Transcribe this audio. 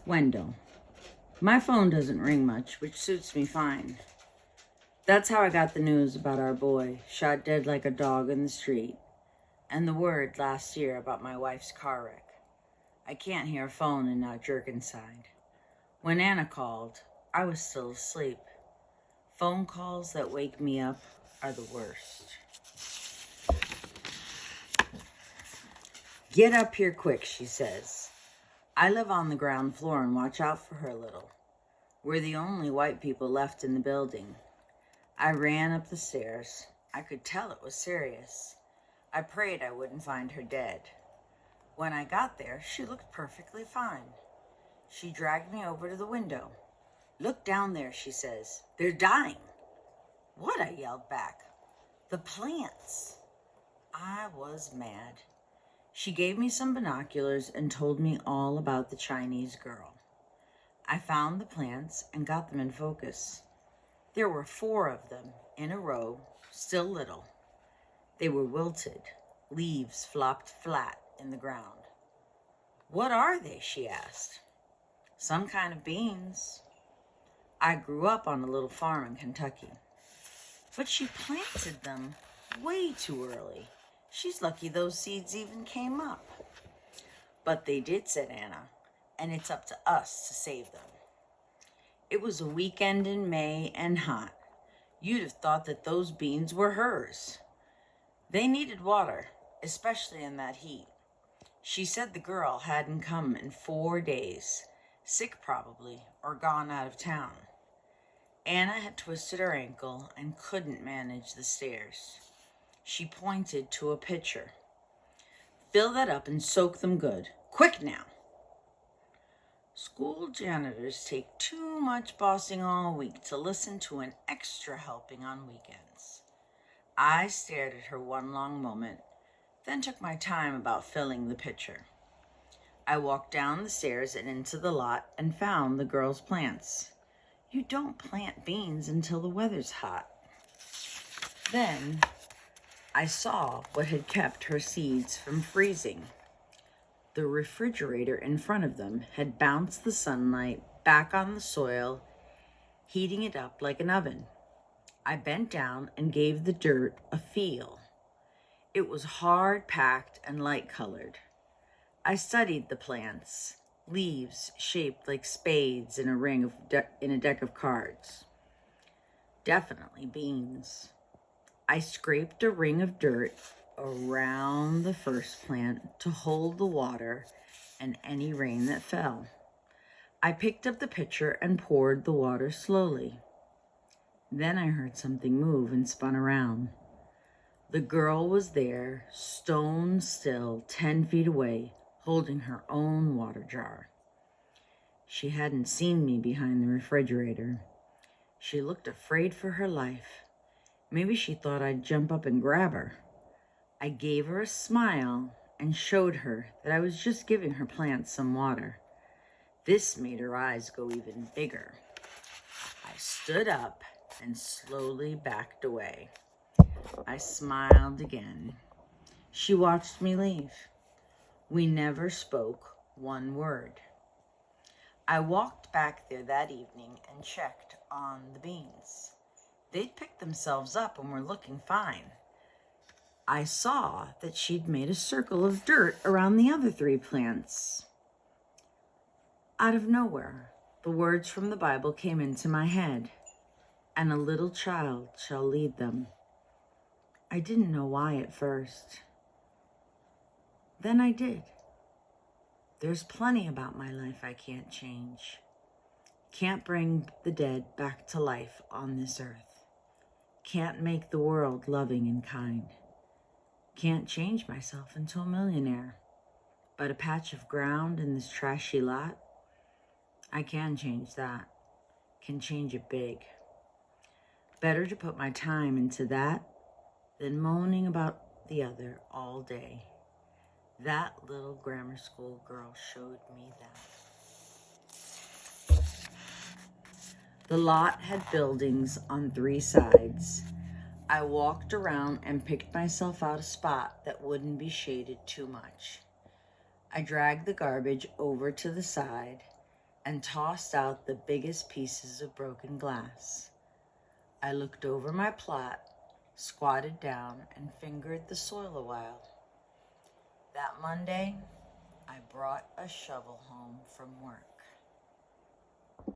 Wendell. My phone doesn't ring much, which suits me fine. That's how I got the news about our boy, shot dead like a dog in the street, and the word last year about my wife's car wreck. I can't hear a phone and not jerk inside. When Anna called, I was still asleep. Phone calls that wake me up are the worst. Get up here quick, she says. I live on the ground floor and watch out for her a little. We're the only white people left in the building. I ran up the stairs. I could tell it was serious. I prayed I wouldn't find her dead. When I got there, she looked perfectly fine. She dragged me over to the window. Look down there, she says. They're dying. What? I yelled back. The plants. I was mad. She gave me some binoculars and told me all about the Chinese girl. I found the plants and got them in focus. There were 4 of them in a row, still little. They were wilted. Leaves flopped flat in the ground. What are they? She asked. Some kind of beans. I grew up on a little farm in Kentucky. But she planted them way too early. She's lucky those seeds even came up. But they did, said Anna, and it's up to us to save them. It was a weekend in May and hot. You'd have thought that those beans were hers. They needed water, especially in that heat. She said the girl hadn't come in 4 days, sick probably, or gone out of town. Anna had twisted her ankle and couldn't manage the stairs. She pointed to a pitcher. Fill that up and soak them good. Quick now. School janitors take too much bossing all week to listen to an extra helping on weekends. I stared at her one long moment, then took my time about filling the pitcher. I walked down the stairs and into the lot and found the girl's plants. You don't plant beans until the weather's hot. Then I saw what had kept her seeds from freezing. The refrigerator in front of them had bounced the sunlight back on the soil, heating it up like an oven. I bent down and gave the dirt a feel. It was hard-packed and light-colored. I studied the plants, leaves shaped like spades in a deck of cards. Definitely beans. I scraped a ring of dirt around the first plant to hold the water and any rain that fell. I picked up the pitcher and poured the water slowly. Then I heard something move and spun around. The girl was there, stone still, 10 feet away, holding her own water jar. She hadn't seen me behind the refrigerator. She looked afraid for her life. Maybe she thought I'd jump up and grab her. I gave her a smile and showed her that I was just giving her plants some water. This made her eyes go even bigger. I stood up and slowly backed away. I smiled again. She watched me leave. We never spoke one word. I walked back there that evening and checked on the beans. They'd picked themselves up and were looking fine. I saw that she'd made a circle of dirt around the other 3 plants. Out of nowhere, the words from the Bible came into my head, and a little child shall lead them. I didn't know why at first. Then I did. There's plenty about my life I can't change. Can't bring the dead back to life on this earth. Can't make the world loving and kind. Can't change myself into a millionaire. But a patch of ground in this trashy lot, I can change that. Can change it big. Better to put my time into that than moaning about the other all day. That little grammar school girl showed me that. The lot had buildings on 3 sides. I walked around and picked myself out a spot that wouldn't be shaded too much. I dragged the garbage over to the side and tossed out the biggest pieces of broken glass. I looked over my plot, squatted down, and fingered the soil a while. That Monday, I brought a shovel home from work.